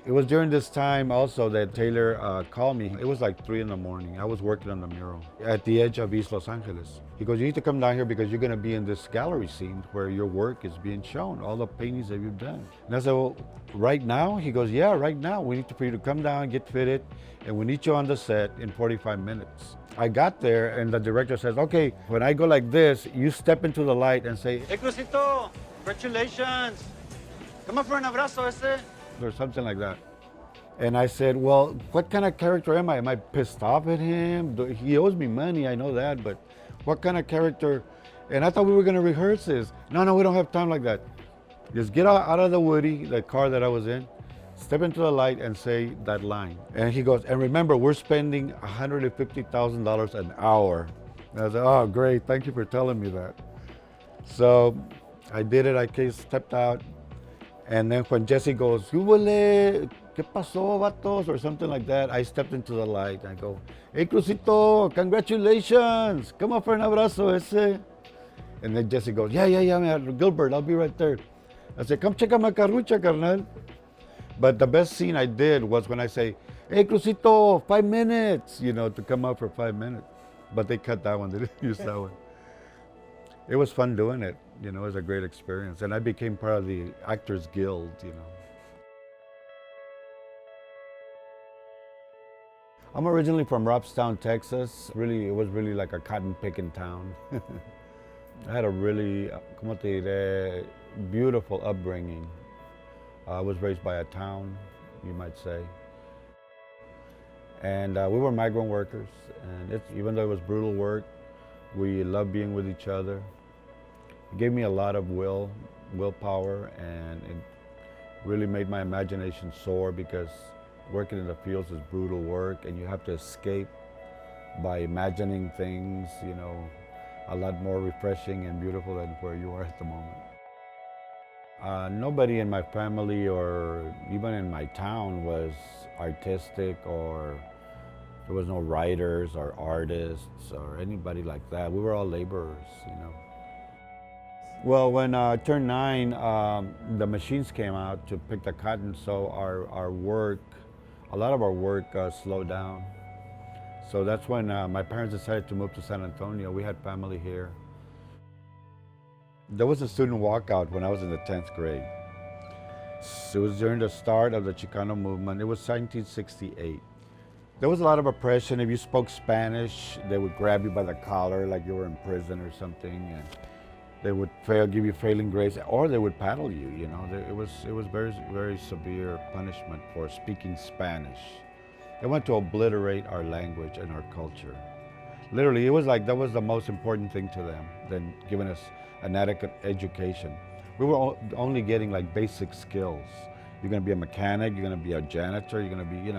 It was during this time also that Taylor called me. It was like 3 in the morning. I was working on the mural at the edge of East Los Angeles. He goes, you need to come down here because you're gonna be in this gallery scene where your work is being shown, all the paintings that you've done. And I said, well, right now? He goes, yeah, right now. We need for you to come down, get fitted, and we need you on the set in 45 minutes. I got there and the director says, okay, when I go like this, you step into the light and say, Hey, Crucito, congratulations. Come on for an abrazo, ese. or something like that. And I said, well, what kind of character am I? Am I pissed off at him? He owes me money, I know that, but what kind of character? And I thought we were gonna rehearse this. No, we don't have time like that. Just get out of the Woody, the car that I was in, step into the light and say that line. And he goes, and remember, we're spending $150,000 an hour. And I said, oh, great, thank you for telling me that. So I did it, I stepped out. And then when Jesse goes, "Húbole, ¿qué pasó, vatos?" or something like that, I stepped into the light. I go, "Hey, Crucito, congratulations. Come on for an abrazo, ese." And then Jesse goes, yeah, man, Gilbert, I'll be right there. I said, come check out my carrucha, carnal. But the best scene I did was when I say, "Hey, Crucito, 5 minutes," to come out for 5 minutes. But they cut that one, they didn't use that one. It was fun doing it, it was a great experience. And I became part of the Actors Guild. I'm originally from Robstown, Texas. It was really like a cotton picking town. I had a really, como te diré, beautiful upbringing. I was raised by a town, you might say. And we were migrant workers. And even though it was brutal work, we loved being with each other. It gave me a lot of willpower, and it really made my imagination soar because working in the fields is brutal work and you have to escape by imagining things, a lot more refreshing and beautiful than where you are at the moment. Nobody in my family or even in my town was artistic, or there was no writers or artists or anybody like that. We were all laborers. Well, when I turned 9, the machines came out to pick the cotton, so our work, a lot of our work slowed down. So that's when my parents decided to move to San Antonio. We had family here. There was a student walkout when I was in the 10th grade. It was during the start of the Chicano movement. It was 1968. There was a lot of oppression. If you spoke Spanish, they would grab you by the collar like you were in prison or something, and they would give you failing grades, or they would paddle you. It was very, very severe punishment for speaking Spanish. They wanted to obliterate our language and our culture. Literally, it was like that was the most important thing to them than giving us an adequate education. We were only getting like basic skills. You're going to be a mechanic, you're going to be a janitor, you're going to be,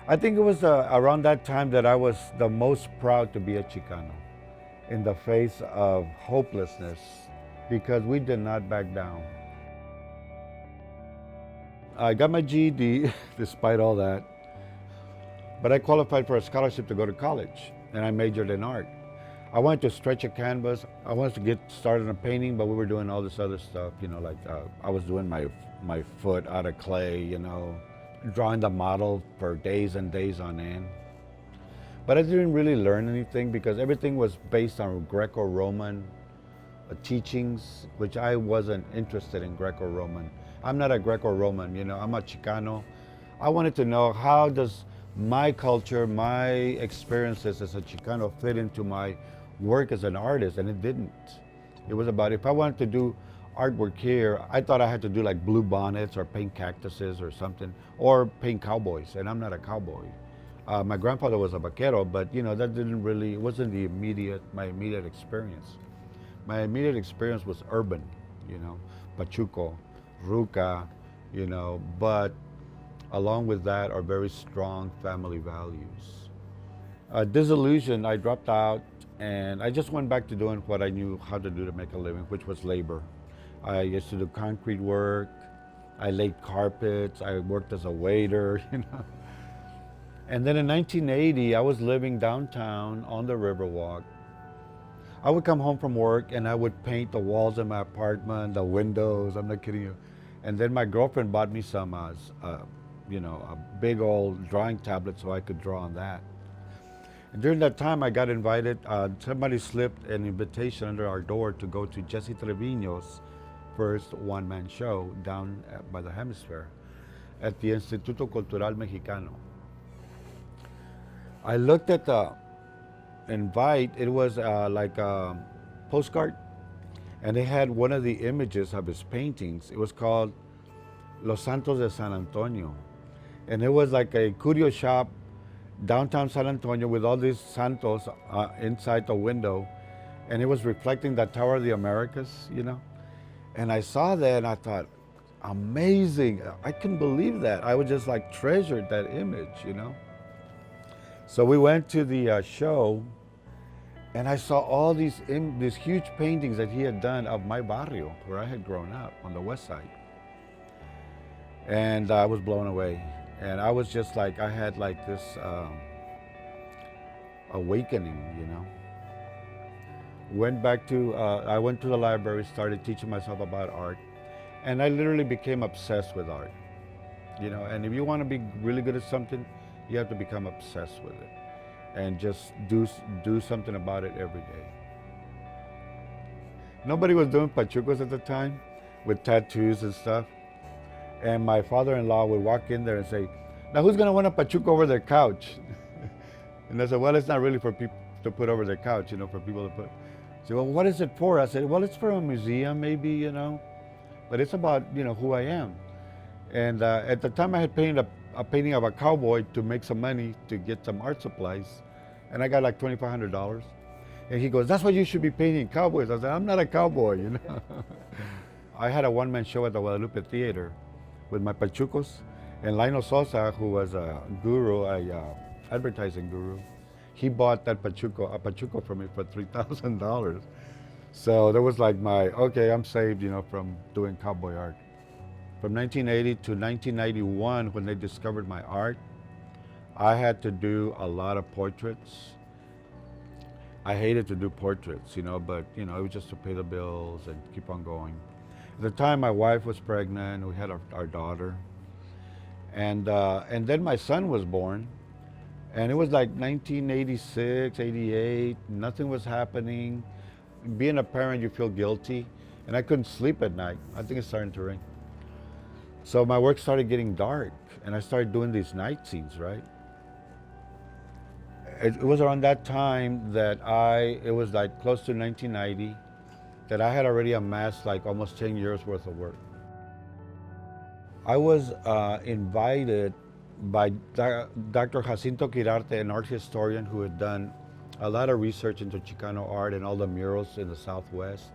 I think it was around that time that I was the most proud to be a Chicano in the face of hopelessness, because we did not back down. I got my GED despite all that, but I qualified for a scholarship to go to college, and I majored in art. I wanted to stretch a canvas. I wanted to get started on painting, but we were doing all this other stuff, like I was doing my foot out of clay, drawing the model for days and days on end. But I didn't really learn anything because everything was based on Greco-Roman teachings, which I wasn't interested in Greco-Roman. I'm not a Greco-Roman, I'm a Chicano. I wanted to know, how does my culture, my experiences as a Chicano fit into my work as an artist? And it didn't. It was about, if I wanted to do artwork here, I thought I had to do like blue bonnets or paint cactuses or something, or paint cowboys, and I'm not a cowboy. My grandfather was a vaquero, but that it wasn't my immediate experience. My immediate experience was urban, Pachuco, Ruca, but along with that are very strong family values. Disillusioned, I dropped out and I just went back to doing what I knew how to do to make a living, which was labor. I used to do concrete work, I laid carpets, I worked as a waiter, And then in 1980, I was living downtown on the Riverwalk. I would come home from work and I would paint the walls of my apartment, the windows, I'm not kidding you. And then my girlfriend bought me some, a big old drawing tablet so I could draw on that. And during that time, I got invited. Somebody slipped an invitation under our door to go to Jesse Trevino's first one-man show down by the Hemisphere at the Instituto Cultural Mexicano. I looked at the invite. It was like a postcard, and they had one of the images of his paintings. It was called Los Santos de San Antonio, and it was like a curio shop downtown San Antonio with all these santos inside the window, and it was reflecting the Tower of the Americas. And I saw that and I thought, amazing. I couldn't believe that. I was just like treasured that image. So we went to the show, and I saw all these huge paintings that he had done of my barrio, where I had grown up on the west side. And I was blown away. And I was just like, I had like this awakening. I went to the library, started teaching myself about art, and I literally became obsessed with art. And if you want to be really good at something, you have to become obsessed with it and just do something about it every day. Nobody was doing pachucos at the time with tattoos and stuff. And my father-in-law would walk in there and say, "Now who's gonna want a pachuco over their couch?" And I said, "Well, it's not really for people to put over their couch, for people to put." He said, "Well, what is it for?" I said, "Well, it's for a museum maybe, but it's about, who I am." And at the time I had painted a painting of a cowboy to make some money to get some art supplies. And I got like $2,500. And he goes, "That's what you should be painting, cowboys." I said, "I'm not a cowboy, I had a one-man show at the Guadalupe Theater with my pachucos. And Lionel Sosa, who was a guru, advertising guru, he bought a pachuco from me for $3,000. So that was like okay, I'm saved, from doing cowboy art. From 1980 to 1991, when they discovered my art, I had to do a lot of portraits. I hated to do portraits, but it was just to pay the bills and keep on going. At the time, my wife was pregnant. We had our daughter, and then my son was born, and it was like 1986, 88. Nothing was happening. Being a parent, you feel guilty, and I couldn't sleep at night. I think it's starting to rain. So my work started getting dark, and I started doing these night scenes, right? It was around that time that it was like close to 1990, that I had already amassed like almost 10 years worth of work. I was invited by Dr. Jacinto Quirarte, an art historian who had done a lot of research into Chicano art and all the murals in the Southwest.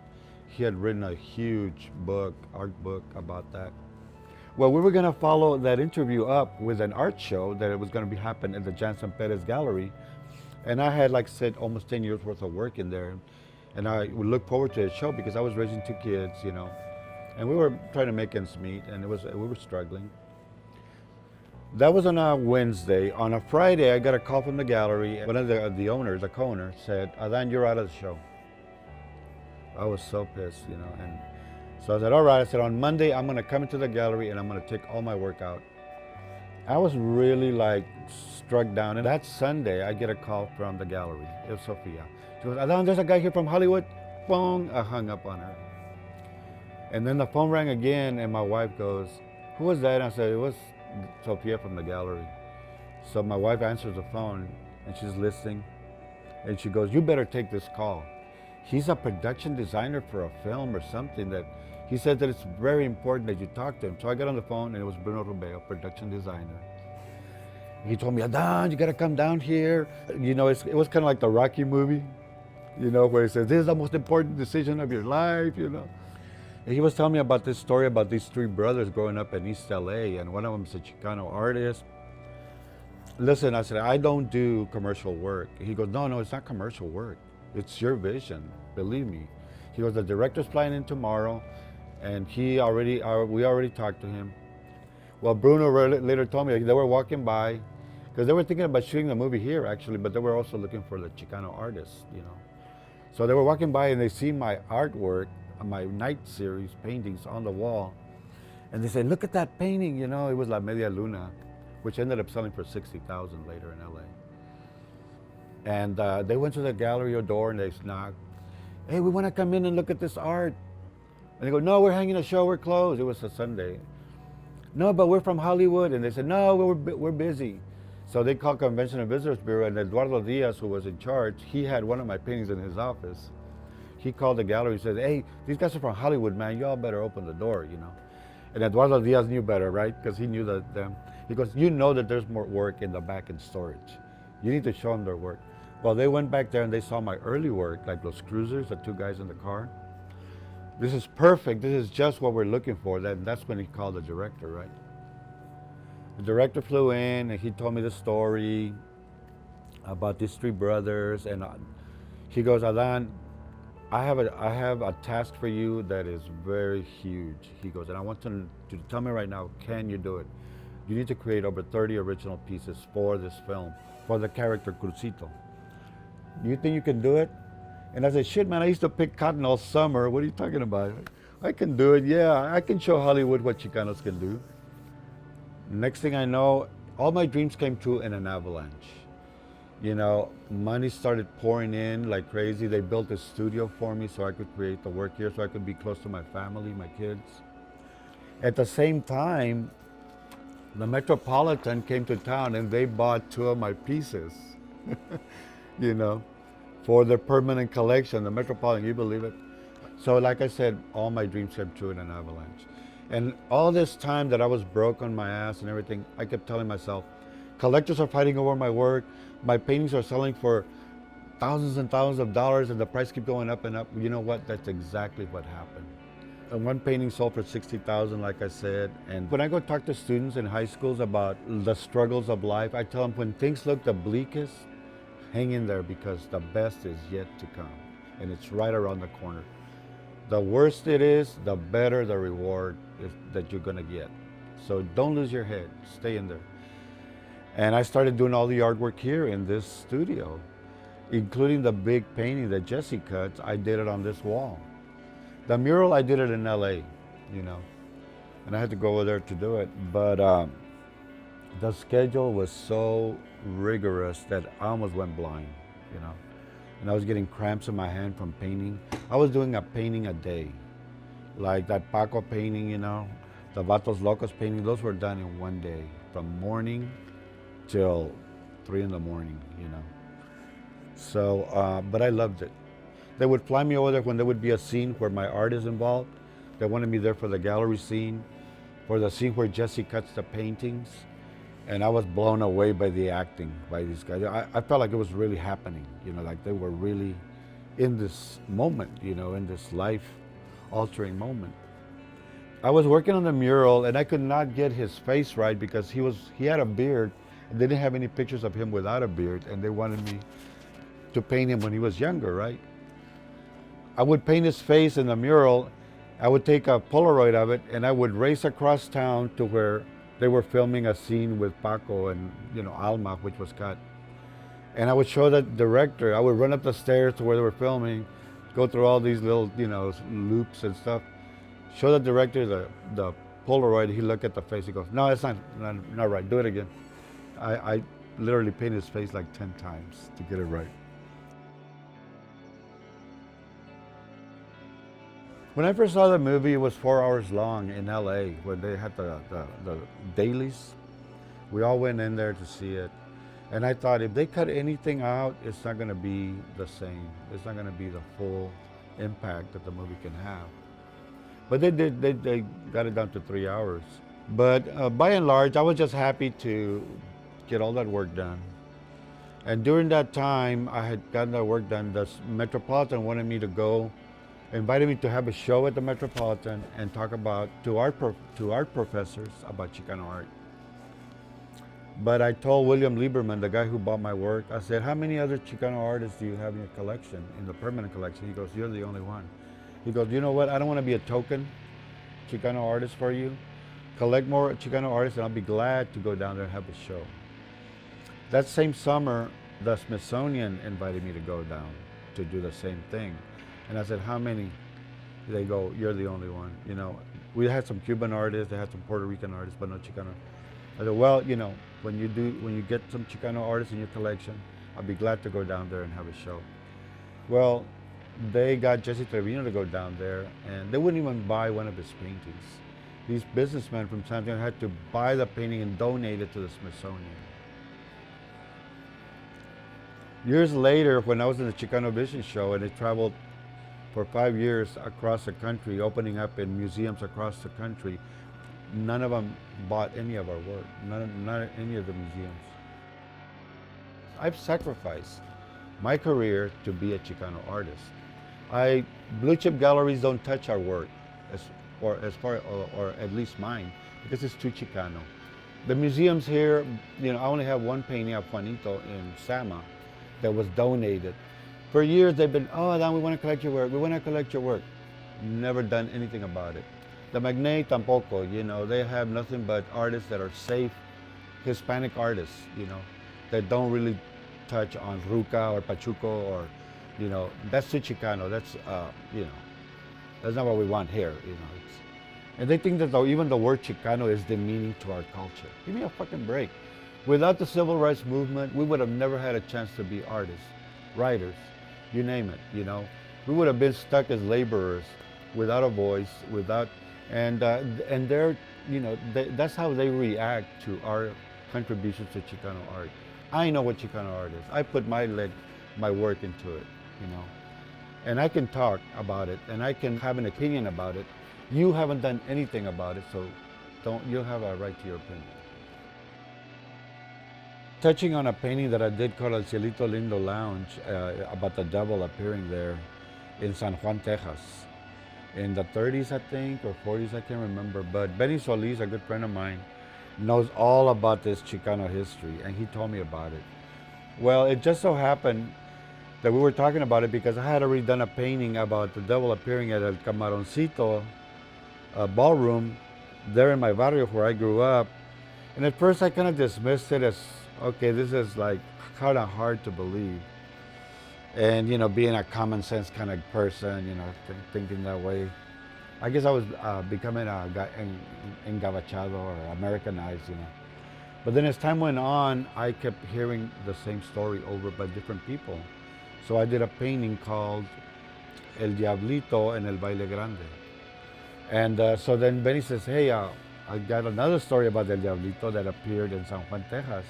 He had written a huge art book about that. Well, we were going to follow that interview up with an art show that it was going to be happen at the Jansen Perez Gallery. And I had, like I said, almost 10 years worth of work in there. And I would look forward to the show because I was raising 2 kids, and we were trying to make ends meet, and we were struggling. That was on a Wednesday. On a Friday, I got a call from the gallery. One of the owners, the co-owner, said, "Adan, you're out of the show." I was so pissed, and so I said, "All right." I said, "On Monday, I'm going to come into the gallery and I'm going to take all my work out." I was really struck down. And that Sunday, I get a call from the gallery. It was Sophia. She goes, "Adan, there's a guy here from Hollywood." Boom, I hung up on her. And then the phone rang again, and my wife goes, "Who was that?" And I said, "It was Sophia from the gallery." So my wife answers the phone, and she's listening. And she goes, "You better take this call. He's a production designer for a film or something that he said that it's very important that you talk to him." So I got on the phone, and it was Bruno Rubeo, production designer. He told me, "Adan, you got to come down here." It was kind of like the Rocky movie, where he says, "This is the most important decision of your life," And he was telling me about this story about these 3 brothers growing up in East LA, and one of them is a Chicano artist. Listen, I said, "I don't do commercial work." He goes, No, it's not commercial work. It's your vision, believe me. He goes, "The director's flying in tomorrow, and we already talked to him." Well, Bruno later told me they were walking by, because they were thinking about shooting the movie here, actually, but they were also looking for the Chicano artists, So they were walking by, and they see my artwork, my night series paintings on the wall. And they said, look at that painting, you know, it was La Media Luna, which ended up selling for 60,000 later in LA. And they went to the gallery door and they knocked. Hey, we want to come in and look at this art. And they go, no, we're hanging a show, we're closed. It was a Sunday. No, but we're from Hollywood. And they said, no, we're busy. So they called Convention and Visitors Bureau, and Eduardo Diaz, who was in charge, he had one of my paintings in his office. He called the gallery and said, hey, these guys are from Hollywood, man. Y'all better open the door, you know. And Eduardo Diaz knew better, right? Because he knew that them. He goes, you know that there's more work in the back in storage. You need to show them their work. Well, they went back there and they saw my early work, like those cruisers, the two guys in the car. This is perfect. This is just what we're looking for. That's when he called the director, right? The director flew in and he told me the story about these three brothers. And he goes, Adan, I have a task for you that is very huge. He goes, and I want to tell me right now, can you do it? You need to create over 30 original pieces for this film, for the character Crucito. Do you think you can do it? And I said, shit, man, I used to pick cotton all summer. What are you talking about? I can do it. Yeah, I can show Hollywood what Chicanos can do. Next thing I know, all my dreams came true in an avalanche. You know, money started pouring in like crazy. They built a studio for me so I could create the work here, so I could be close to my family, my kids. At the same time, the Metropolitan came to town and they bought two of my pieces. You know, for their permanent collection, the Metropolitan, you believe it? So like I said, all my dreams came true in an avalanche. And all this time that I was broke on my ass and everything, I kept telling myself, collectors are fighting over my work, my paintings are selling for thousands and thousands of dollars and the price keeps going up and up. You know what? That's exactly what happened. And one painting sold for 60,000, like I said. And when I go talk to students in high schools about the struggles of life, I tell them when things look the bleakest, hang in there because the best is yet to come. And it's right around the corner. The worse it is, the better the reward that you're gonna get. So don't lose your head, stay in there. And I started doing all the artwork here in this studio, including the big painting that Jesse cuts. I did it on this wall. The mural, I did it in LA, you know, and I had to go over there to do it. But the schedule was so rigorous that I almost went blind, you know. And I was getting cramps in my hand from painting. I was doing a painting a day. Like that Paco painting, you know, the Vatos Locos painting, those were done in one day, from morning till 3 in the morning, you know. So, but I loved it. They would fly me over there when there would be a scene where my art is involved. They wanted me there for the gallery scene, for the scene where Jesse cuts the paintings. And I was blown away by the acting by these guys. I felt like it was really happening, you know, like they were really in this moment, you know, in this life-altering moment. I was working on the mural and I could not get his face right because he had a beard and they didn't have any pictures of him without a beard and they wanted me to paint him when he was younger, right? I would paint his face in the mural. I would take a Polaroid of it and I would race across town to where they were filming a scene with Paco and, you know, Alma, which was cut. And I would show the director. I would run up the stairs to where they were filming, go through all these little, you know, loops and stuff. Show the director the Polaroid. He looked at the face. He goes, no, it's not right. Do it again. I literally painted his face like 10 times to get it right. When I first saw the movie, it was 4 hours long in LA when they had the dailies. We all went in there to see it. And I thought if they cut anything out, it's not gonna be the same. It's not gonna be the full impact that the movie can have. But they did, they got it down to 3 hours. But by and large, I was just happy to get all that work done. And during that time, I had gotten that work done. The Metropolitan wanted me to go, invited me to have a show at the Metropolitan and talk about to art professors about Chicano art. But I told William Lieberman, the guy who bought my work, I said, how many other Chicano artists do you have in your collection, in the permanent collection? He goes, you're the only one. He goes, you know what, I don't want to be a token Chicano artist for you. Collect more Chicano artists and I'll be glad to go down there and have a show. That same summer, the Smithsonian invited me to go down to do the same thing. And I said, how many? They go, you're the only one. You know, We had some Cuban artists, they had some Puerto Rican artists, but no Chicano. I said, well, when you get some Chicano artists in your collection, I'll be glad to go down there and have a show. Well, they got Jesse Trevino to go down there, and they wouldn't even buy one of his paintings. These businessmen from San Antonio had to buy the painting and donate it to the Smithsonian. Years later, when I was in the Chicano Vision Show, and it traveled for 5 years across the country, opening up in museums across the country, none of them bought any of our work, not any of the museums. I've sacrificed my career to be a Chicano artist. Blue chip galleries don't touch our work, or at least mine, because it's too Chicano. The museums here, I only have one painting of Juanito in Sama that was donated. For years they've been, oh, Adan, we want to collect your work, we want to collect your work. Never done anything about it. The Magnate tampoco, they have nothing but artists that are safe, Hispanic artists, that don't really touch on Ruca or Pachuco or, that's too Chicano, that's not what we want here, and they think that even the word Chicano is demeaning to our culture. Give me a fucking break. Without the civil rights movement, we would have never had a chance to be artists, writers, you name it, We would have been stuck as laborers without a voice, and they're, that's how they react to our contributions to Chicano art. I know what Chicano art is. I put my work into it, and I can talk about it, and I can have an opinion about it. You haven't done anything about it, so you'll have a right to your opinion. Touching on a painting that I did called El Cielito Lindo Lounge, about the devil appearing there in San Juan, Texas. In the 30s, I think, or 40s, I can't remember. But Benny Solis, a good friend of mine, knows all about this Chicano history, and he told me about it. Well, it just so happened that we were talking about it because I had already done a painting about the devil appearing at El CAMARONCITO ballroom there in my barrio where I grew up. And at first I kind of dismissed it as, okay, this is like kind of hard to believe. And, being a common sense kind of person, thinking that way. I guess I was becoming engabachado or Americanized, But then as time went on, I kept hearing the same story over by different people. So I did a painting called El Diablito en el Baile Grande. And so then Benny says, hey, I got another story about El Diablito that appeared in San Juan, Texas.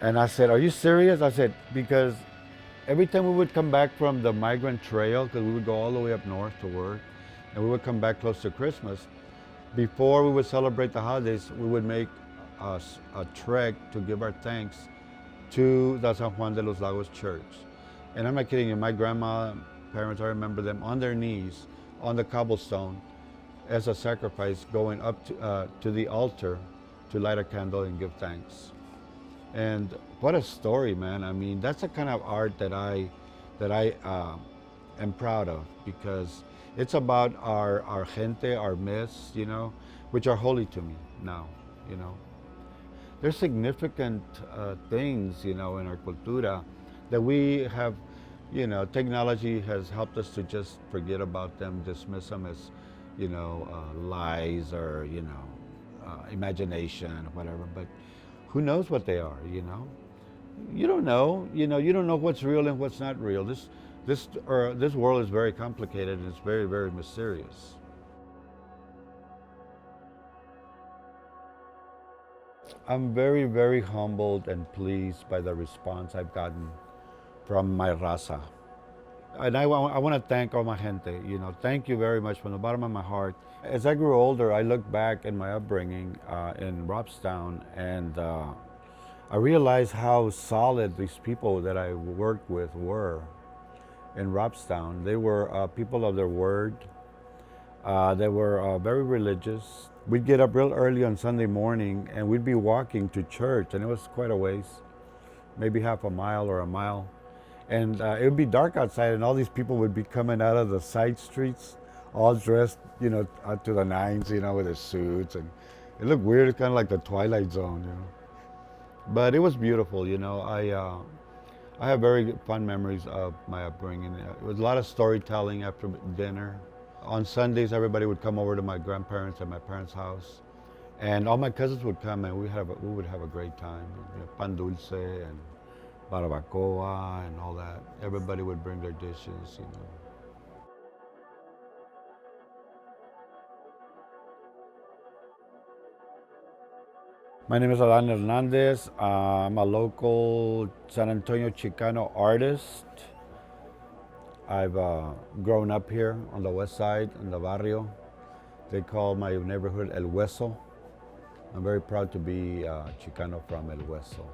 And I said, are you serious? I said, because every time we would come back from the migrant trail, because we would go all the way up north to work, and we would come back close to Christmas, before we would celebrate the holidays, we would make a trek to give our thanks to the San Juan de los Lagos church. And I'm not kidding you, my grandma, parents, I remember them on their knees on the cobblestone as a sacrifice, going up to the altar to light a candle and give thanks. And what a story, man. I mean, that's the kind of art that I am proud of, because it's about our gente, our myths, which are holy to me now, There's significant things, in our cultura that we have, technology has helped us to just forget about them, dismiss them as, lies or, imagination or whatever. But who knows what they are, You don't know, you don't know what's real and what's not real. This world is very complicated and it's very, very mysterious. I'm very, very humbled and pleased by the response I've gotten from my raza. And I want to thank all my gente, thank you very much from the bottom of my heart. As I grew older, I looked back in my upbringing in Robstown, and I realized how solid these people that I worked with were in Robstown. They were people of their word. They were very religious. We'd get up real early on Sunday morning and we'd be walking to church, and it was quite a ways, maybe half a mile or a mile. And it would be dark outside, and all these people would be coming out of the side streets, all dressed, up to the nines, with their suits. And it looked weird. It's kind of like the Twilight Zone, But it was beautiful, I have very fond memories of my upbringing. It was a lot of storytelling after dinner. On Sundays, everybody would come over to my grandparents and my parents' house, and all my cousins would come, and we would have a great time. You know, pan dulce and barbacoa and all that. Everybody would bring their dishes, you know. My name is Adan Hernandez. I'm a local San Antonio Chicano artist. I've grown up here on the west side, in the barrio. They call my neighborhood El Hueso. I'm very proud to be Chicano from El Hueso.